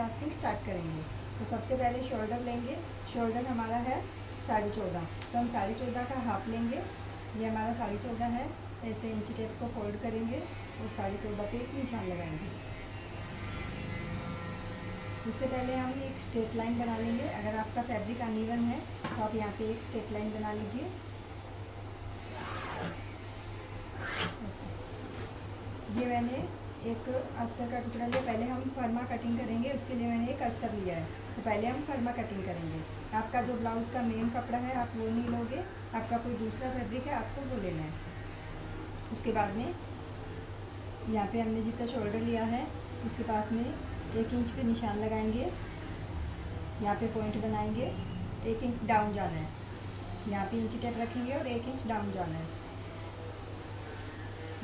Drafting start करेंगे। तो सबसे पहले शोल्डर लेंगे। शोल्डर हमारा है 14.5, तो हम 14.5 का हाफ लेंगे। ये हमारा 14.5 है। ऐसे इंची टेप को फोल्ड करेंगे और 14.5 पे एक निशान लगाएंगे। उससे पहले हम एक स्ट्रेट लाइन बना लेंगे। अगर आपका फैब्रिक अनइवन है तो आप यहाँ पे एक स्ट्रेट लाइन बना लीजिए। ये मैंने एक अस्तर का टुकड़ा लिया। पहले हम फर्मा कटिंग करेंगे, उसके लिए मैंने एक अस्तर लिया है। तो पहले हम फर्मा कटिंग करेंगे। आपका जो ब्लाउज़ का मेन कपड़ा है आप वो नहीं लोगे, आपका कोई दूसरा फैब्रिक है आपको वो लेना है। उसके बाद में यहाँ पे हमने जितना शोल्डर लिया है उसके पास में 1 इंच पे निशान लगाएंगे। यहाँ पे पॉइंट बनाएंगे। 1 इंच डाउन जाना है। यहाँ पे इंची टेप रखेंगे और 1 इंच डाउन जाना है।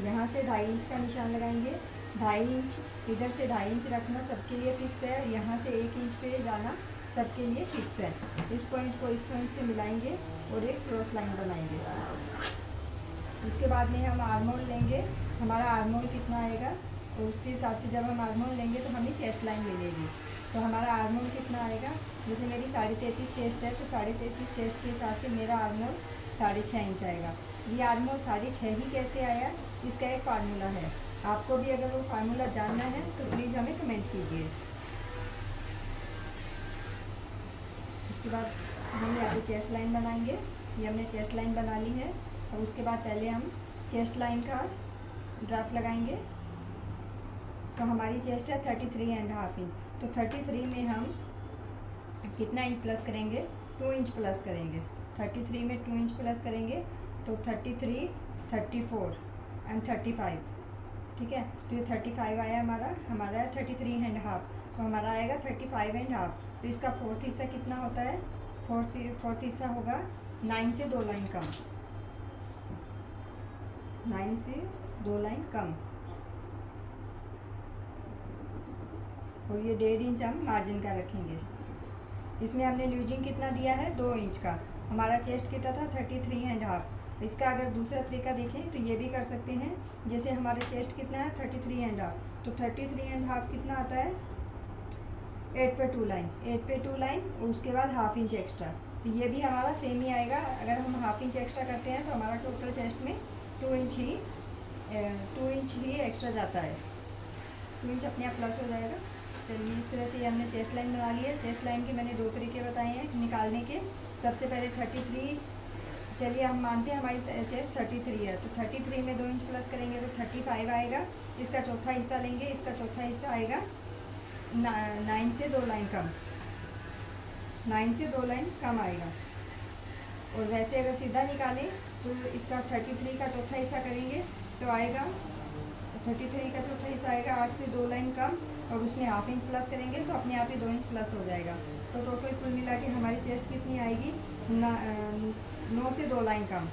यहाँ से 2.5 इंच का निशान लगाएंगे। 2.5 इंच इधर से 2.5 इंच रखना सबके लिए फिक्स है। यहाँ से 1 इंच पे जाना सबके लिए फिक्स है। इस पॉइंट को इस पॉइंट से मिलाएंगे और एक क्रॉस लाइन बनाएंगे। उसके बाद में हम आर्मोल लेंगे। हमारा आर्मोल कितना आएगा और उसके हिसाब से जब हम आर्मोल लेंगे तो हमें चेस्ट लाइन मिलेगी। तो हमारा आर्मोल कितना आएगा, जैसे मेरी 33.5 चेस्ट है तो 33.5 चेस्ट के हिसाब से मेरा आर्मोल 6.5 इंच आएगा। ये आर्मोल 6.5 ही कैसे आया, इसका एक फार्मूला है। आपको भी अगर वो फार्मूला जानना है तो प्लीज़ हमें कमेंट कीजिए। उसके बाद हम यहाँ पे चेस्ट लाइन बनाएंगे। ये हमने चेस्ट लाइन बना ली है और उसके बाद पहले हम चेस्ट लाइन का ड्राफ्ट लगाएंगे। तो हमारी चेस्ट है 33.5 इंच। तो 33 में हम कितना इंच प्लस करेंगे, 2 इंच प्लस करेंगे। 33 में 2 इंच प्लस करेंगे तो 33, 34 एंड 35, ठीक है। तो ये 35 आया हमारा है 33.5, तो हमारा आएगा 35.5। तो इसका फोर्थ हिस्सा कितना होता है, फोर्थ हिस्सा होगा 9 से 2 लाइन कम, 9 से 2 लाइन कम। और ये 1.5 इंच हम मार्जिन का रखेंगे। इसमें हमने लूजिंग कितना दिया है, 2 इंच का। हमारा चेस्ट कितना था 33.5। इसका अगर दूसरा तरीका देखें तो ये भी कर सकते हैं। जैसे हमारे चेस्ट कितना है 33.5, तो 33.5 कितना आता है 8 पे 2 लाइन, 8 पे 2 लाइन और उसके बाद हाफ इंच एक्स्ट्रा। तो ये भी हमारा सेम ही आएगा। अगर हम हाफ इंच एक्स्ट्रा करते हैं तो हमारा टोटल चेस्ट में 2 इंच ही एक्स्ट्रा जाता है। 2 इंच अपने आप प्लस हो जाएगा। चलिए इस तरह से हमने चेस्ट लाइन बना ली है। चेस्ट लाइन के मैंने 2 तरीके बताए हैं निकालने के। सबसे पहले 33, चलिए हम मानते हैं हमारी चेस्ट 33 है, तो 33 में 2 इंच प्लस करेंगे तो 35 आएगा। इसका चौथा हिस्सा लेंगे, इसका चौथा हिस्सा आएगा 9 से 2 लाइन कम, 9 से 2 लाइन कम आएगा। और वैसे अगर सीधा निकालें तो इसका 33 का चौथा हिस्सा करेंगे तो आएगा 33 का चौथा हिस्सा आएगा 8 से 2 लाइन कम, और उसमें हाफ इंच प्लस करेंगे तो अपने आप ही 2 इंच प्लस हो जाएगा। तो टोटल कुल मिला के हमारी चेस्ट कितनी आएगी, 9 से 2 लाइन कम,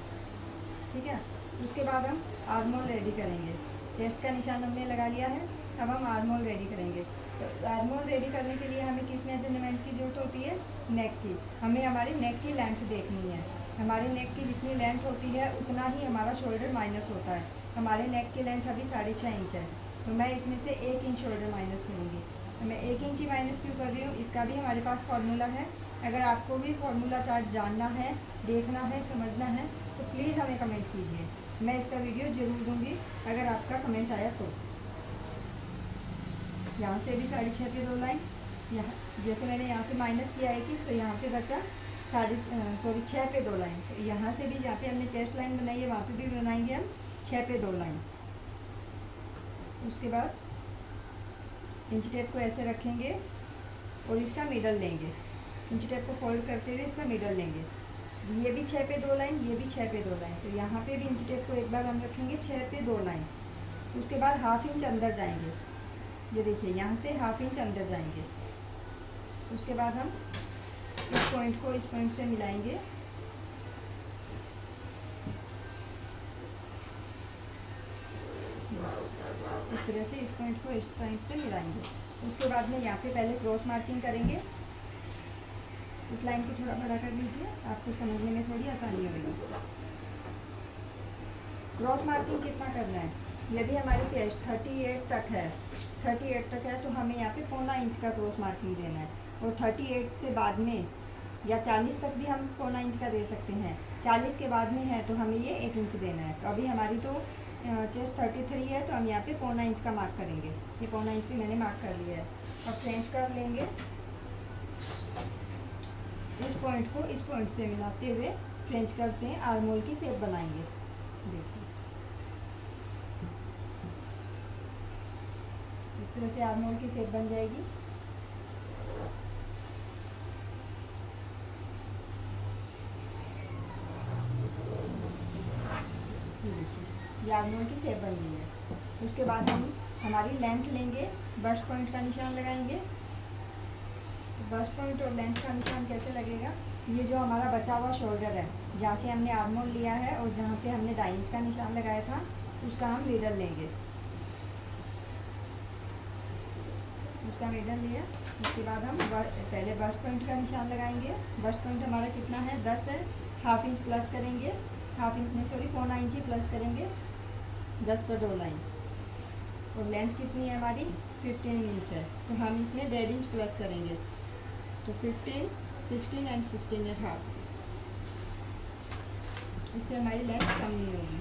ठीक है। उसके बाद हम आर्मोल रेडी करेंगे। चेस्ट का निशान हमने लगा लिया है, अब हम आर्मोल रेडी करेंगे। तो आर्मोल रेडी करने के लिए हमें किस मेजरमेंट की ज़रूरत होती है, नेक की। हमें हमारी नेक की लेंथ देखनी है। हमारी नेक की जितनी लेंथ होती है उतना ही हमारा शोल्डर माइनस होता है। हमारे नेक की लेंथ अभी 6.5 इंच है, तो मैं इसमें से 1 इंच शोल्डर माइनस करूँगी। तो मैं 1 इंच ही माइनस क्यों कर रही हूँ, इसका भी हमारे पास फार्मूला है। अगर आपको भी फार्मूला चार्ट जानना है, देखना है, समझना है तो प्लीज़ हमें कमेंट कीजिए। मैं इसका वीडियो ज़रूर दूँगी अगर आपका कमेंट आया तो। यहाँ से भी 6.5 पे 2 लाइन, यहाँ जैसे मैंने यहाँ से माइनस किया है कि तो यहाँ पे बचा 6 पे 2 लाइन। तो यहाँ से भी जहाँ पे हमने चेस्ट लाइन बनाई है वहाँ पे भी बनाएंगे हम 6 पे 2 लाइन। उसके बाद इंच टेप को ऐसे रखेंगे और इसका मिडल लेंगे। इंच टेप को फोल्ड करते हुए इसका मिडल लेंगे। ये भी 6 पे 2 लाइन, ये भी 6 पे 2 लाइन। तो यहाँ पे भी इंच टेप को एक बार हम रखेंगे 6 पे 2 लाइन। उसके बाद हाफ इंच अंदर जाएंगे। ये देखिए यहाँ से हाफ इंच अंदर जाएंगे। उसके बाद हम इस पॉइंट को इस पॉइंट से मिलाएंगे। इस तरह से इस पॉइंट को इस पॉइंट से मिलाएंगे। उसके बाद में यहाँ पे पहले क्रॉस मार्किंग करेंगे। इस लाइन को थोड़ा बड़ा कर लीजिए, आपको समझने में थोड़ी आसानी होगी। क्रॉस मार्किंग कितना करना है, यदि हमारी चेस्ट 38 तक है तो हमें यहाँ पे 0.25 इंच का क्रॉस मार्किंग देना है। और 38 से बाद में या 40 तक भी हम 0.25 इंच का दे सकते हैं। 40 के बाद में है तो हमें ये 1 इंच देना है। तो अभी हमारी तो चेस्ट 33 है, तो हम यहाँ पे 0.25 इंच का मार्क करेंगे। ये 0.25 इंच भी मैंने मार्क कर लिया है। अब फ्रेंच कर्व लेंगे, इस पॉइंट को इस पॉइंट से मिलाते हुए फ्रेंच कर्व से आर्म होल की शेप बनाएंगे। देखिए इस तरह से आर्म होल की शेप बन जाएगी। ये आर्म होल की शेप बन गई है। उसके बाद हम हमारी लेंथ लेंगे, बस्ट पॉइंट का निशान लगाएंगे। बस्ट पॉइंट और लेंथ का निशान कैसे लगेगा? ये जो हमारा बचा हुआ शोल्डर है, जहाँ से हमने आर्म होल लिया है और जहाँ पे हमने 2.5 इंच का निशान लगाया था, उसका हम मिडल लेंगे। उसका मिडल लिया, उसके बाद हम पहले बस्ट पॉइंट का निशान लगाएंगे। बस्ट पॉइंट हमारा कितना है? 10 है। 1/2 इंच प्लस करेंगे, 0.25 इंच ही प्लस करेंगे। 10 पर 2 लाइन। और लेंथ कितनी है हमारी? 15 इंच है, तो हम इसमें 1.5 इंच प्लस करेंगे। तो 15, 16 एंड 16.5। इससे हमारी लेंथ कम नहीं होगी।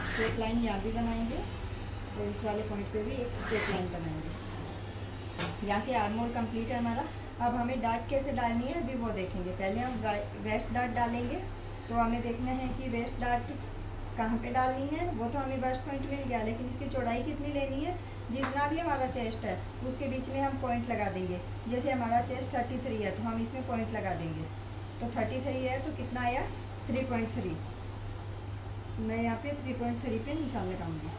स्ट्रेट लाइन यहाँ भी बनाएंगे और इस वाले पॉइंट पे भी एक स्ट्रेट लाइन बनाएंगे। यहाँ से आर्म होल कंप्लीट है हमारा। अब हमें डार्ट कैसे डालनी है अभी वो देखेंगे। पहले हम वेस्ट डार्ट डालेंगे। तो हमें देखना है कि वेस्ट डार्ट कहाँ पे डालनी है। वो तो हमें बस्ट पॉइंट मिल गया, लेकिन इसकी चौड़ाई कितनी लेनी है? जितना भी हमारा चेस्ट है उसके बीच में हम पॉइंट लगा देंगे। जैसे हमारा चेस्ट 33 है तो हम इसमें पॉइंट लगा देंगे। तो 33 है तो कितना आया? 3.3। मैं यहाँ पे 3.3 पे निशान लगाऊंगी।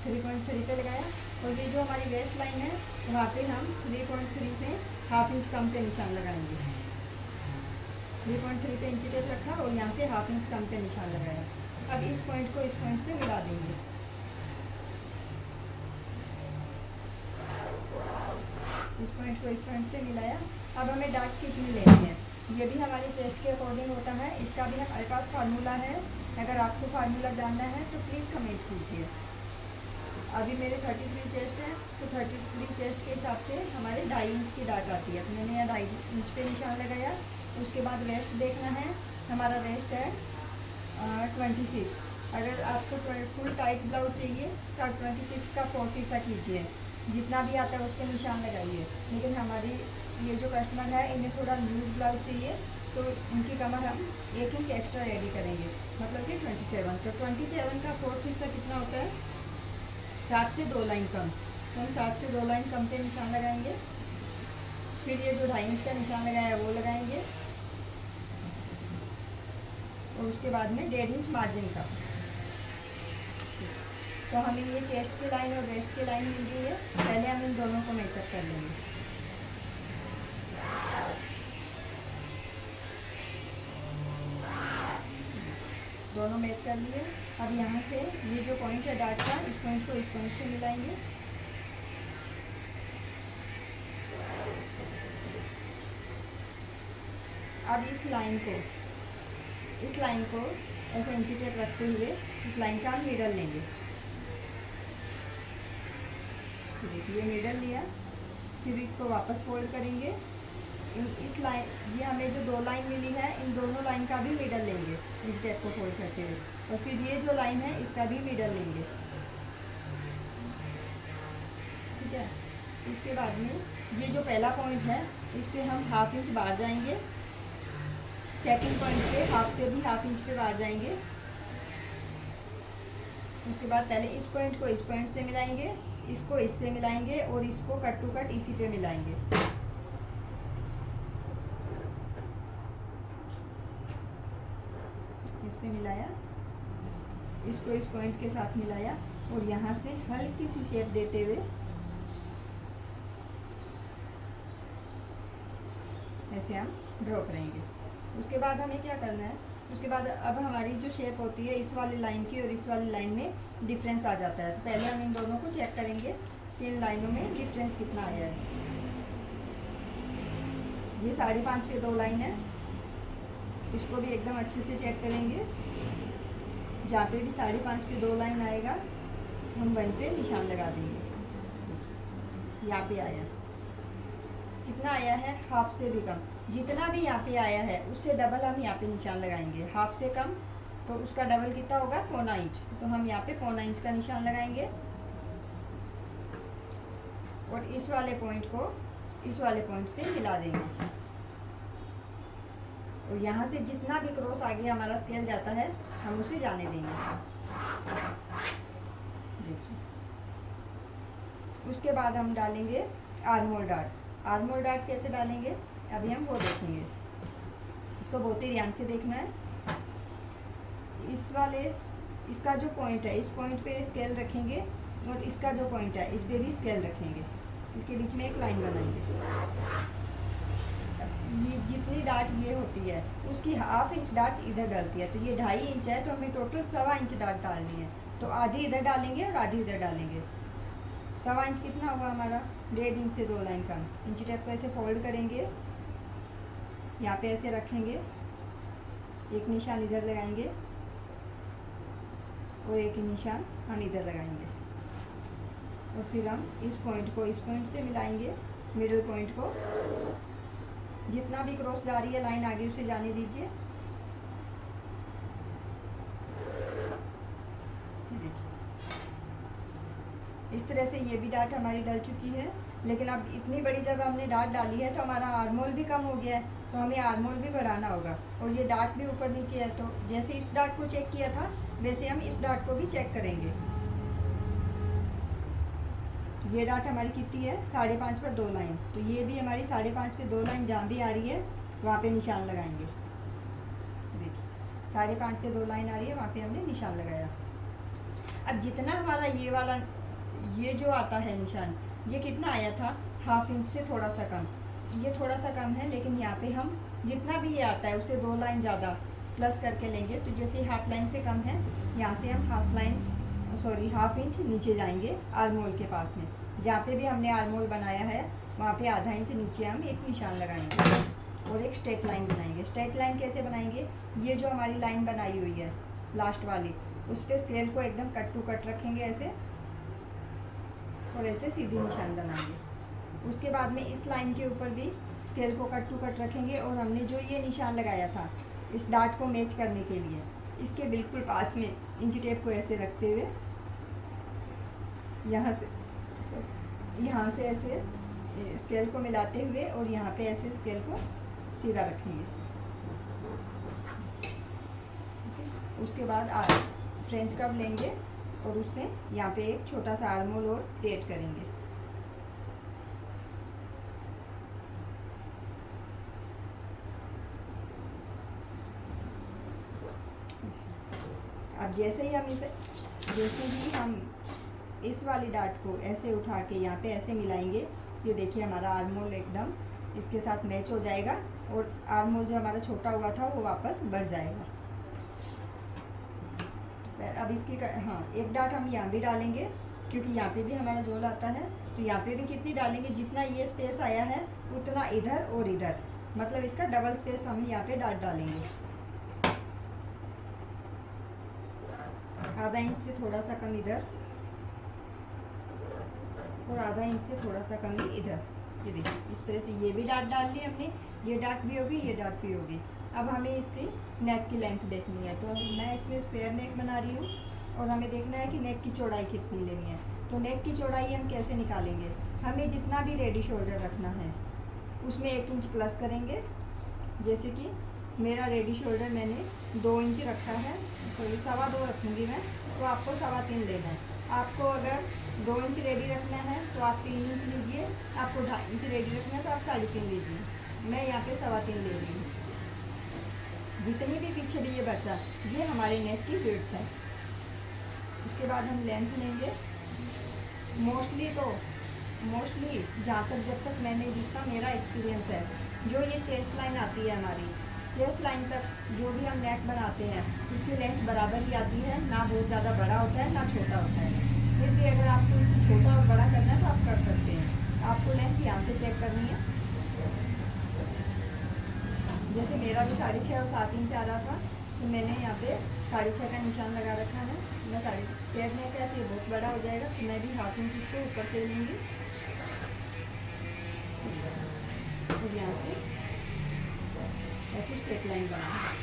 3.3 पे लगाया। और ये जो हमारी वेस्ट लाइन है वहाँ पे हम 3.3 से 1/2 इंच कम पे निशान लगाएंगे। 3.3 पे इंची टेप रखा और यहाँ से 1/2 इंच कम पे निशान लगाया। अब इस पॉइंट को इस पॉइंट से मिला देंगे। इस पॉइंट को इस पॉइंट से मिलाया। अब हमें डार्ट कितनी लेनी है ये भी हमारी चेस्ट के अकॉर्डिंग होता है। इसका भी हमारे पास फार्मूला है। अगर आपको फार्मूला जानना है तो प्लीज़ कमेंट कीजिए। अभी मेरे 33 चेस्ट है, तो 33 चेस्ट के हिसाब से हमारे 2.5 इंच की डार्ट आती है। तो मैंने यहाँ 2.5 इंच पे निशान लगाया। उसके बाद वेस्ट देखना है। हमारा वेस्ट है 26। अगर आपको फुल टाइट ब्लाउज चाहिए तो आप 26 का 40 सा कीजिए। जितना भी आता है उस पर निशान लगाइए। लेकिन हमारी ये जो कस्टमर है इन्हें थोड़ा लूज ब्लाउज चाहिए, तो उनकी कमर हम 1 इंच एक्स्ट्रा रेडी करेंगे, मतलब कि 27। तो 27 का 4 हिस्सा कितना होता है? 7 से 2 लाइन कम। तो हम 7 से 2 लाइन कम पे निशान लगाएंगे। फिर ये जो 2.5 इंच का निशान लगाया है वो लगाएंगे। और उसके बाद में 1.5 इंच मार्जिन का। तो हमें ये चेस्ट की लाइन और वेस्ट की लाइन मिल गई है। पहले हम इन दोनों को मैचअप कर लेंगे। दोनों मैच कर लिए। अब यहाँ से ये जो पॉइंट है डार्ट का, इस पॉइंट को इस पॉइंट से मिलाएंगे। अब इस लाइन को ऐसे इंची टेप रखते हुए इस लाइन का हम मिडल लेंगे। देखिए मिडल लिया, फिर इसको वापस फोल्ड करेंगे। इस लाइन, ये हमें जो 2 लाइन मिली है इन दोनों लाइन का भी मिडल लेंगे इंची टेप को फोल्ड करते हुए। और फिर ये जो लाइन है इसका भी मिडल लेंगे। ठीक है। इसके बाद में ये जो पहला पॉइंट है इस पर हम 1/2 इंच बाहर जाएंगे। सेकंड पॉइंट पे हाफ से भी 1/2 इंच पे बाहर जाएंगे। उसके बाद पहले इस पॉइंट को इस पॉइंट से मिलाएंगे, इसको इससे मिलाएंगे और इसको कट टू कट इसी पे मिलाएंगे। इस पे मिलाया, इसको इस पॉइंट के साथ मिलाया और यहाँ से हल्की सी शेप देते हुए ऐसे हम ड्रॉ करेंगे। उसके बाद हमें क्या करना है? उसके बाद अब हमारी जो शेप होती है इस वाली लाइन की और इस वाली लाइन में डिफरेंस आ जाता है। तो पहले हम इन दोनों को चेक करेंगे कि इन लाइनों में डिफरेंस कितना आया है। ये 5.5 पे 2 लाइन है इसको भी एकदम अच्छे से चेक करेंगे। जहाँ पे भी 5.5 पे 2 लाइन आएगा हम वहीं पे निशान लगा देंगे। यहाँ पे आया, कितना आया है, हाफ से भी कम। जितना भी यहाँ पे आया है उससे डबल हम यहाँ पे निशान लगाएंगे। हाफ से कम तो उसका डबल कितना होगा, 1/4 इंच। तो हम यहाँ पे 1/4 इंच का निशान लगाएंगे और इस वाले पॉइंट को इस वाले पॉइंट से मिला देंगे। और यहाँ से जितना भी क्रॉस आगे हमारा स्केल जाता है हम उसे जाने देंगे। देखिए, उसके बाद हम डालेंगे आर्मोल डार्ट। आर्मोल डार्ट कैसे डालेंगे अभी हम वो देखेंगे। इसको बहुत ही ध्यान से देखना है। इसका जो पॉइंट है, इस पॉइंट पे स्केल रखेंगे और इसका जो पॉइंट है इस पे भी स्केल रखेंगे। इसके बीच में एक लाइन बनाएंगे। ये जितनी डार्ट ये होती है उसकी हाफ इंच डार्ट इधर डलती है। तो ये 2.5 इंच है तो हमें टोटल 1.25 इंच डार्ट डालनी है। तो आधी इधर डालेंगे और आधी इधर डालेंगे। 1.25 इंच कितना हुआ हमारा, 1.5 इंच से 2 लाइन कम। इंची टेप को ऐसे फोल्ड करेंगे, यहाँ पे ऐसे रखेंगे, एक निशान इधर लगाएंगे और एक निशान हम इधर लगाएंगे। और फिर हम इस पॉइंट को इस पॉइंट से मिलाएंगे, मिडिल पॉइंट को। जितना भी क्रॉस जा रही है लाइन आगे उसे जाने दीजिए। इस तरह से ये भी डार्ट हमारी डल चुकी है। लेकिन अब इतनी बड़ी जब हमने डार्ट डाली है तो हमारा आर्मोल भी कम हो गया है, तो हमें आर्मोल भी बढ़ाना होगा। और ये डार्ट भी ऊपर नीचे है, तो जैसे इस डार्ट को चेक किया था वैसे हम इस डार्ट को भी चेक करेंगे। ये डार्ट हमारी कितनी है, 5.5 पर 2 लाइन। तो ये भी हमारी 5.5 पे 2 लाइन जहाँ भी आ रही है वहाँ पे निशान लगाएंगे। देखिए 5.5 पे 2 लाइन आ रही है, वहाँ पे हमने निशान लगाया। अब जितना हमारा ये जो आता है निशान, ये कितना आया था, हाफ इंच से थोड़ा सा कम। ये थोड़ा सा कम है, लेकिन यहाँ पे हम जितना भी ये आता है उससे 2 लाइन ज़्यादा प्लस करके लेंगे। तो जैसे हाफ लाइन से कम है, यहाँ से हम हाफ इंच नीचे जाएंगे आर्मोल के पास में। जहाँ पे भी हमने आर्मोल बनाया है वहाँ पे आधा इंच नीचे हम एक निशान लगाएंगे और एक स्ट्रेट लाइन बनाएंगे। स्ट्रेट लाइन कैसे बनाएंगे, ये जो हमारी लाइन बनाई हुई है लास्ट वाली, उस पर स्केल को एकदम कट टू कट रखेंगे ऐसे, और ऐसे सीधी निशान बनाएंगे। उसके बाद में इस लाइन के ऊपर भी स्केल को कट टू कट रखेंगे और हमने जो ये निशान लगाया था इस डार्ट को मैच करने के लिए, इसके बिल्कुल पास में इंची टेप को ऐसे रखते हुए यहाँ से ऐसे स्केल को मिलाते हुए और यहाँ पे ऐसे स्केल को सीधा रखेंगे। उसके बाद फ्रेंच कर्व लेंगे और उससे यहाँ पे एक छोटा सा आर्मोल और क्रिएट करेंगे। अब जैसे ही हम इस वाली डार्ट को ऐसे उठा के यहाँ पे ऐसे मिलाएंगे, ये देखिए हमारा आर्मोल एकदम इसके साथ मैच हो जाएगा और आर्मोल जो हमारा छोटा हुआ था वो वापस बढ़ जाएगा। अब इसकी एक डार्ट हम यहाँ भी डालेंगे, क्योंकि यहाँ पे भी हमारा जोल आता है। तो यहाँ पे भी कितनी डालेंगे, जितना ये स्पेस आया है उतना इधर और इधर, मतलब इसका डबल स्पेस हम यहाँ पे डार्ट डालेंगे। आधा इंच से थोड़ा सा कम इधर और आधा इंच से थोड़ा सा कम इधर। ये देखिए इस तरह से ये भी डार्ट डाल ली हमने, ये डार्ट भी होगी, ये डार्ट भी होगी। अब हमें इसकी नेक की लेंथ देखनी है, तो मैं इसमें स्क्वायर नेक बना रही हूँ और हमें देखना है कि नेक की चौड़ाई कितनी लेनी है। तो नेक की चौड़ाई हम कैसे निकालेंगे, हमें जितना भी रेडी शोल्डर रखना है उसमें 1 इंच प्लस करेंगे। जैसे कि मेरा रेडी शोल्डर मैंने 2 इंच रखा है, तो 2.25 रखूँगी मैं, तो आपको 3.25 लेना है। आपको अगर 2 इंच रेडी रखना है तो आप 3 इंच लीजिए, आपको 2.5 इंच रेडी रखना है तो आप 3.5 लीजिए। मैं यहाँ पे 3.25 ले रही हूँ। जितनी भी पीछे भी ये बचा, ये हमारे नेक की विड्थ है। उसके बाद हम लेंथ लेंगे। मोस्टली जहाँ तक जब तक जितना मेरा एक्सपीरियंस है, जो ये चेस्ट लाइन आती है हमारी, चेस्ट लाइन तक जो भी हम नेक बनाते हैं उसकी लेंथ बराबर ही आती है, ना बहुत ज़्यादा बड़ा होता है ना छोटा होता है। फिर भी अगर आपको इसे छोटा और बड़ा करना है तो आप कर सकते हैं। आपको लेंथ यहाँ से चेक करनी है। जैसे मेरा भी 6.5 और 7 इंच आ रहा था, तो मैंने यहाँ पे 6.5 का निशान लगा रखा है। मैं साढ़े तैरने का तो ये बहुत बड़ा हो जाएगा, तो मैं भी 1/2 इंच इसको ऊपर से लूँगी और यहाँ से ऐसे स्ट्रेट लाइन बनाऊँ।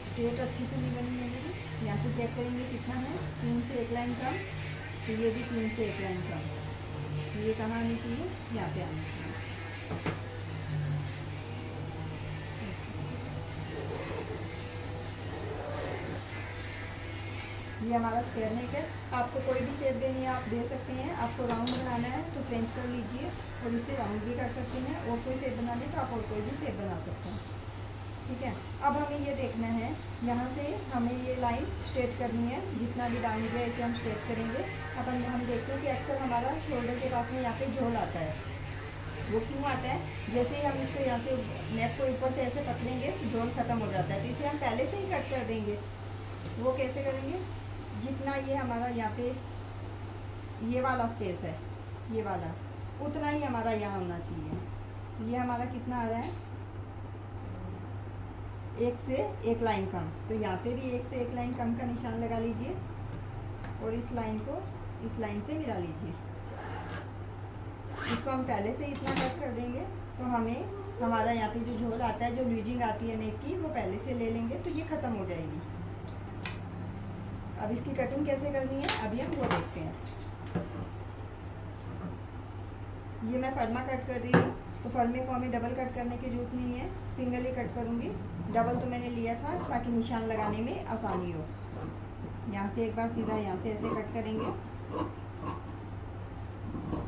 स्ट्रेट अच्छी से नहीं बनी है मेरी। यहाँ से चेक करेंगे कितना है, 3 से 1 लाइन कम, तो ये भी 3 से 1 लाइन कम। ये कहाँ आनी चाहिए, यहाँ पे आनी चाहिए। ये हमारा स्क्वायर नेक है। आपको कोई भी शेप देनी है आप दे सकते हैं। आपको राउंड बनाना है तो फ्रेंच कर लीजिए और इसे राउंड भी कर सकते हैं, और कोई शेप बनानी है तो आप और कोई भी शेप बना सकते हैं। ठीक है, अब हमें ये देखना है, यहाँ से हमें ये लाइन स्ट्रेट करनी है। जितना भी डाउन है इसे हम स्ट्रेट करेंगे। अब हम देखते हैं कि अक्सर हमारा शोल्डर के पास में यहाँ पे झोल आता है। वो क्यों आता है, जैसे ही हम इसको यहाँ से नेक को ऊपर से ऐसे पकड़ेंगे झोल ख़त्म हो जाता है, तो इसे हम पहले से ही कट कर देंगे। वो कैसे करेंगे, जितना ये हमारा यहाँ पे ये वाला स्पेस है, ये वाला, उतना ही हमारा यहाँ होना चाहिए। तो ये हमारा कितना आ रहा है, 1 से 1 लाइन कम। तो यहाँ पे भी 1 से 1 लाइन कम का निशान लगा लीजिए और इस लाइन को इस लाइन से मिला लीजिए। इसको हम पहले से इतना कट कर देंगे, तो हमें हमारा यहाँ पे जो झोल आता है, जो लूजिंग आती है नेक की, वो पहले से ले लेंगे, तो ये ख़त्म हो जाएगी। अब इसकी कटिंग कैसे करनी है अभी हम वो देखते हैं। ये मैं फर्मा कट कर रही हूँ, तो फर्मे को हमें डबल कट करने की जरूरत नहीं है, सिंगल ही कट करूँगी। डबल तो मैंने लिया था ताकि निशान लगाने में आसानी हो। यहाँ से एक बार सीधा यहाँ से ऐसे कट करेंगे,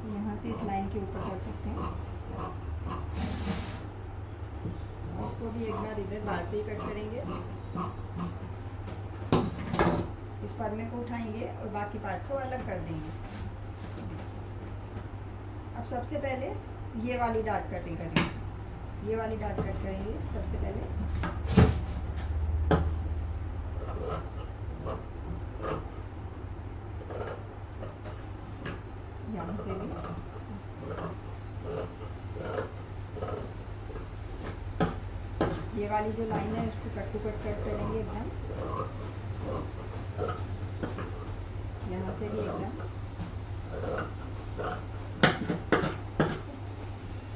यहाँ से इस लाइन के ऊपर कर सकते हैं। उसको भी एक बार इधर बाहर से ही कट करेंगे। इस फर्मे को उठाएंगे और बाकी पार्ट को अलग कर देंगे। अब सबसे पहले ये वाली डार्क कटिंग करेंगे। ये वाली डार्क कट करेंगे सबसे पहले। यहाँ से भी ये वाली जो लाइन है उसको कट टू कट करेंगे एकदम। यहाँ से भी एकदम।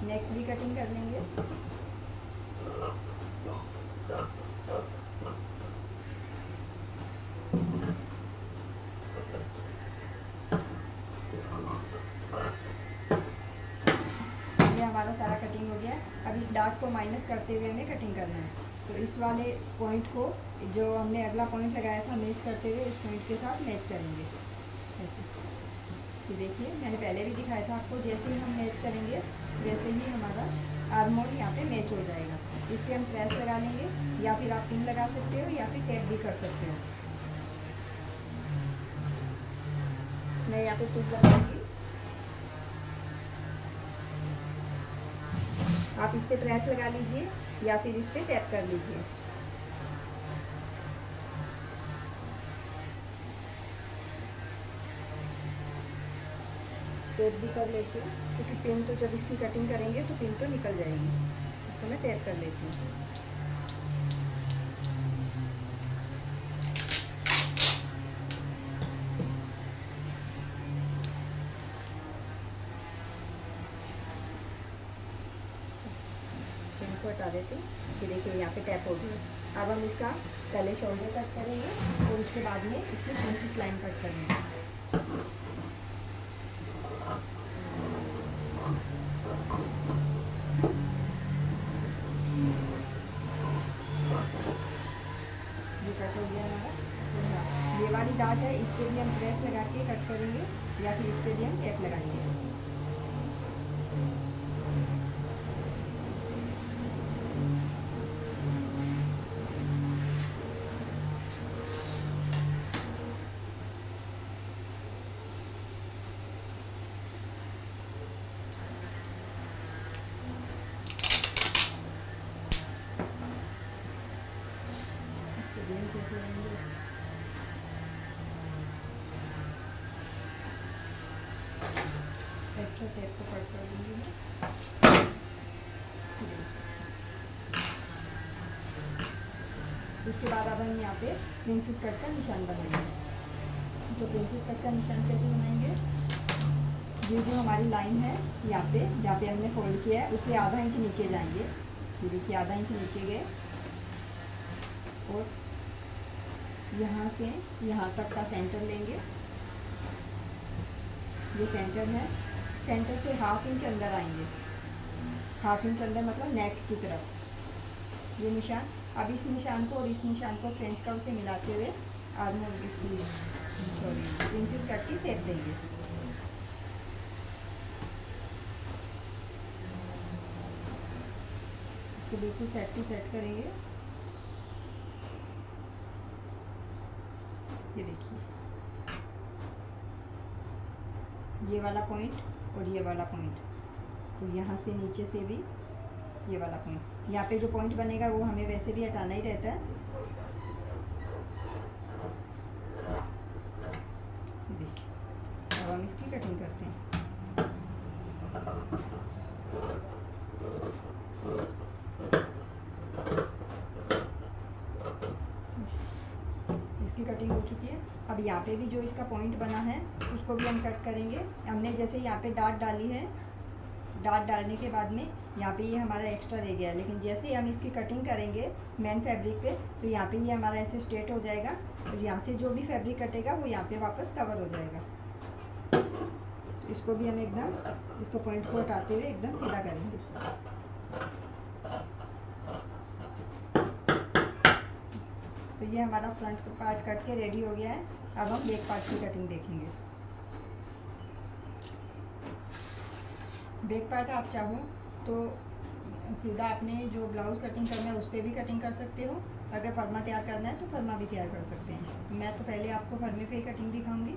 नेक भी कटिंग कर लेंगे। ये हमारा सारा कटिंग हो गया। अब इस डार्क को माइनस करते हुए हमें कटिंग करना है। तो इस वाले पॉइंट को, जो हमने अगला पॉइंट लगाया था, मैच करते हुए इस पॉइंट के साथ मैच करेंगे ऐसे। ये देखिए मैंने पहले भी दिखाया था आपको, जैसे ही हम मैच करेंगे वैसे ही हमारा आर्म होल यहाँ पे मैच हो जाएगा। इस पर हम प्रेस लगा लेंगे, या फिर आप पिन लगा सकते हो, या फिर टैप भी कर सकते हो। मैं यहाँ पे पिन लगाऊंगी, आप इस पर प्रेस लगा लीजिए या फिर इस पर टैप कर लीजिए। टैप भी कर लेती हूँ, क्योंकि पिन तो जब इसकी कटिंग करेंगे तो पिन तो निकल जाएगी, तो मैं टैप कर लेती हूँ। पिन को हटा देती हूँ। कि देखिए यहाँ पे टैप हो गया। अब हम इसका पहले शोल्डर कट करेंगे और उसके बाद में इसकी प्रिंसेस लाइन कट करेंगे। ये कट हो गया हमारा। ये वाली डार्ट है, इस पर भी हम प्रेस लगा के कट करेंगे, या फिर इस पर भी हम टैप लगाएंगे। एक्स्ट्रा टेप को कट कर दूँगी मैं। इसके बाद अब हम यहाँ पे प्रिंसेस कट का निशान बनाएंगे। तो प्रिंसेस कट का निशान कैसे बनाएंगे, ये जो हमारी लाइन है यहाँ पे जहाँ पे हमने फोल्ड किया है उससे आधा इंच नीचे जाएंगे। ये देखिए आधा इंच नीचे गए और यहाँ से यहाँ तक का सेंटर लेंगे। ये सेंटर है, सेंटर से हाफ इंच अंदर आएंगे, हाफ इंच अंदर मतलब नेक की तरफ ये निशान। अब इस निशान को और इस निशान को फ्रेंच कर्व से मिलाते हुए आर्म इसकी प्रिंसेस कट की शेप देंगे। इसको बिल्कुल सेट टू सेट करेंगे। ये देखिए ये वाला पॉइंट और ये वाला पॉइंट, तो यहाँ से नीचे से भी ये वाला पॉइंट, यहाँ पे जो पॉइंट बनेगा वो हमें वैसे भी हटाना ही रहता है। देखिए अब हम इसकी कटिंग करते हैं। इसकी कटिंग हो चुकी है। अब यहाँ पे भी जो इसका पॉइंट बना है उसको भी हम कट करेंगे। हमने जैसे यहाँ पे डाट डाली है, डाट डालने के बाद में यहाँ पे ये हमारा एक्स्ट्रा रह गया है, लेकिन जैसे ही हम इसकी कटिंग करेंगे मेन फैब्रिक पे तो यहाँ पे ये हमारा ऐसे स्ट्रेट हो जाएगा और यहाँ से जो भी फैब्रिक कटेगा वो यहाँ पे वापस कवर हो जाएगा। तो इसको भी हम एकदम इसको पॉइंट को हटाते हुए एकदम सीधा करेंगे। तो ये हमारा फ्रंट पार्ट कट के रेडी हो गया है। अब हम बैक पार्ट की कटिंग देखेंगे। बैक पार्ट आप चाहो तो सीधा आपने जो ब्लाउज़ कटिंग करना है उस पर भी कटिंग कर सकते हो। अगर फर्मा तैयार करना है तो फर्मा भी तैयार कर सकते हैं। मैं तो पहले आपको फर्मे पे ही कटिंग दिखाऊंगी।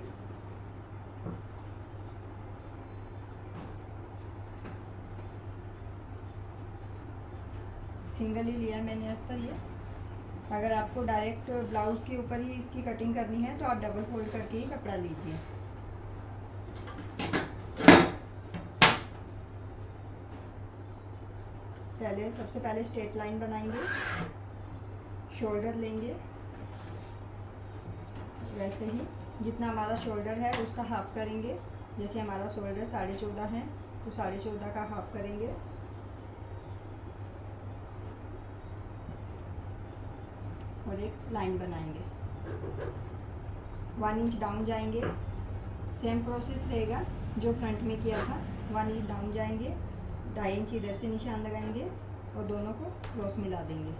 सिंगल ही लिया है मैंने अस्तर ये। अगर आपको डायरेक्ट ब्लाउज़ के ऊपर ही इसकी कटिंग करनी है तो आप डबल फोल्ड करके ही कपड़ा लीजिए। सबसे पहले स्ट्रेट लाइन बनाएंगे, शोल्डर लेंगे, वैसे ही जितना हमारा शोल्डर है उसका हाफ करेंगे। जैसे हमारा शोल्डर 14.5 है तो 14.5 का हाफ करेंगे और एक लाइन बनाएंगे। 1 इंच डाउन जाएंगे, सेम प्रोसेस रहेगा जो फ्रंट में किया था। 1 इंच डाउन जाएंगे, 2.5 इंच इधर से निशान लगाएंगे और दोनों को क्रॉस मिला देंगे।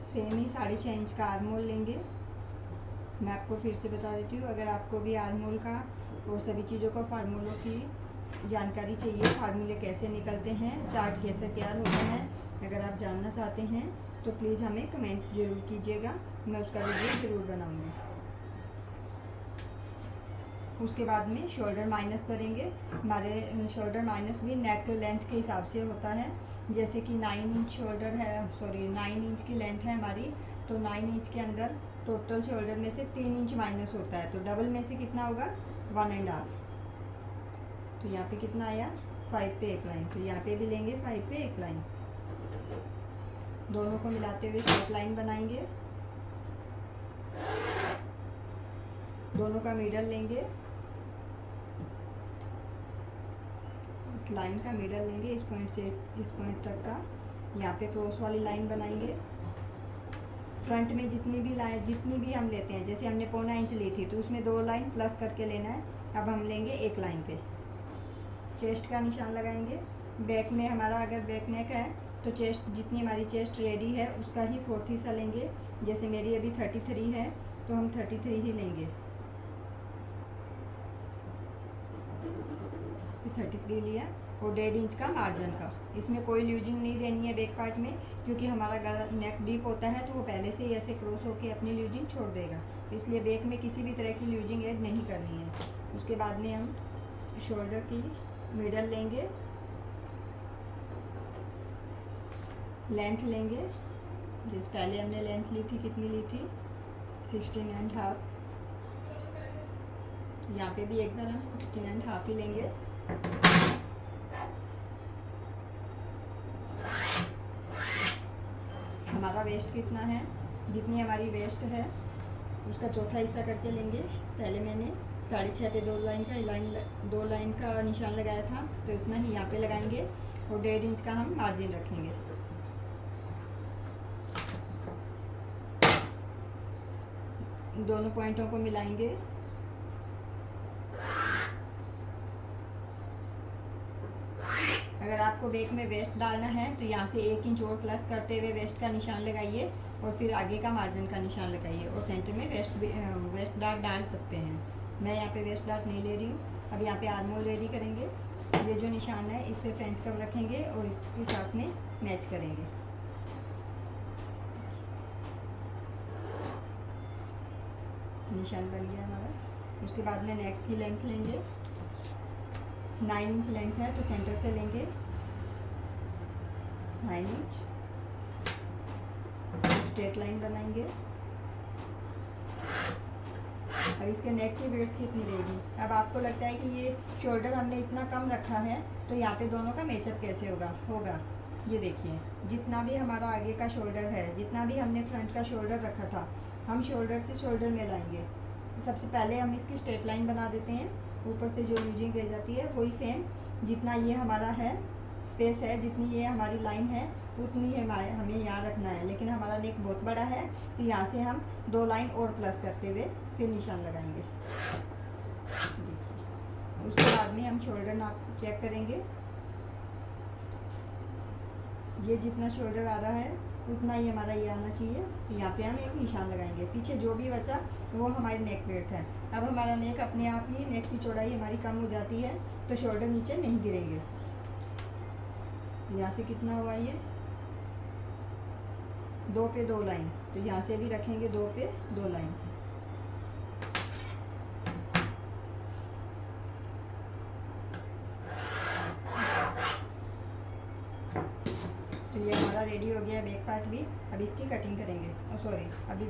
सेम ही 6.5 इंच का आर्म होल लेंगे। मैं आपको फिर से बता देती हूँ, अगर आपको भी आर्म होल का और सभी चीज़ों का फार्मूलों की जानकारी चाहिए, फार्मूले कैसे निकलते हैं, चार्ट कैसे तैयार होता है, अगर आप जानना चाहते हैं तो प्लीज़ हमें कमेंट ज़रूर कीजिएगा, मैं उसका वीडियो ज़रूर बनाऊँगी। उसके बाद में शोल्डर माइनस करेंगे। हमारे शोल्डर माइनस भी नेक लेंथ के हिसाब से होता है। जैसे कि 9 इंच शोल्डर है, 9 इंच की लेंथ है हमारी, तो 9 इंच के अंदर टोटल शोल्डर में से 3 इंच माइनस होता है, तो डबल में से कितना होगा 1.5। तो यहाँ पे कितना आया 5 पे एक लाइन, तो यहाँ पे भी लेंगे 5 पे एक लाइन। दोनों को मिलाते हुए स्ट्रेट लाइन बनाएंगे। दोनों का मिडल लेंगे, इस लाइन का मिडल लेंगे, इस पॉइंट से इस पॉइंट तक का। यहाँ पे क्रॉस वाली लाइन बनाएंगे। फ्रंट में जितनी भी हम लेते हैं, जैसे हमने 1.25 इंच ली थी तो उसमें 2 लाइन प्लस करके लेना है। अब हम लेंगे एक लाइन पे, चेस्ट का निशान लगाएंगे। बैक में हमारा अगर बैक नेक है तो चेस्ट जितनी हमारी चेस्ट रेडी है उसका ही 4th हिस्सा लेंगे। जैसे मेरी अभी 33 है तो हम 33 ही लेंगे। 33 लिया और 1.5 इंच का मार्जिन का। इसमें कोई ल्यूजिंग नहीं देनी है बैक पार्ट में, क्योंकि हमारा गला नेक डीप होता है तो वो पहले से ही ऐसे क्रॉस होके अपनी ल्यूजिंग छोड़ देगा, इसलिए बैक में किसी भी तरह की ल्यूजिंग ऐड नहीं करनी है। उसके बाद में हम शोल्डर की मिडल लेंगे, लेंथ लेंगे। जिस पहले हमने लेंथ ली थी, कितनी ली थी 16.5, यहाँ पे भी एक बार हम 16.5 ही लेंगे। वेस्ट कितना है, जितनी हमारी वेस्ट है उसका चौथा हिस्सा करके लेंगे। पहले मैंने 6.5 पे 2 लाइन का निशान लगाया था, तो इतना ही यहाँ पे लगाएंगे और 1.5 इंच का हम मार्जिन रखेंगे। दोनों पॉइंटों को मिलाएंगे। अगर आपको बैक में वेस्ट डालना है तो यहाँ से 1 इंच और प्लस करते हुए वेस्ट का निशान लगाइए और फिर आगे का मार्जिन का निशान लगाइए और सेंटर में वेस्ट डार्ट डाल सकते हैं। मैं यहाँ पे वेस्ट डार्ट नहीं ले रही हूँ। अब यहाँ पे आर्म होल रेडी करेंगे। ये जो निशान है इस पे फ्रेंच कव रखेंगे और इसके साथ में मैच करेंगे। निशान बन गया हमारा। उसके बाद में नेक की लेंथ लेंगे। 9 इंच लेंथ है तो सेंटर से लेंगे 9 इंच। स्ट्रेट लाइन बनाएंगे। अब इसके नेक की विड्थ कितनी रहेगी। अब आपको लगता है कि ये शोल्डर हमने इतना कम रखा है तो यहाँ पे दोनों का मैचअप कैसे होगा। ये देखिए, जितना भी हमारा आगे का शोल्डर है, जितना भी हमने फ्रंट का शोल्डर रखा था, हम शोल्डर से शोल्डर में लाएंगे। तो सबसे पहले हम इसकी स्ट्रेट लाइन बना देते हैं। ऊपर से जो लूजिंग रह जाती है वही सेम, जितना ये हमारा है स्पेस है, जितनी ये हमारी लाइन है उतनी हमें यहाँ रखना है। लेकिन हमारा नेक बहुत बड़ा है तो यहाँ से हम 2 लाइन और प्लस करते हुए फिर निशान लगाएंगे। उसके बाद में हम शोल्डर नाप चेक करेंगे। ये जितना शोल्डर आ रहा है उतना ही हमारा ये आना चाहिए। तो यहाँ पे हम एक निशान लगाएंगे। पीछे जो भी बचा वो हमारी नेक विड्थ है। अब हमारा नेक अपने आप ही, नेक की चौड़ाई हमारी कम हो जाती है तो शोल्डर नीचे नहीं गिरेंगे। यहाँ से कितना हुआ ये 2 पे 2 लाइन, तो यहाँ से भी रखेंगे 2 पे 2 लाइन। तो ये हमारा रेडी हो गया बैक पार्ट भी। अब इसकी कटिंग करेंगे। सॉरी, अभी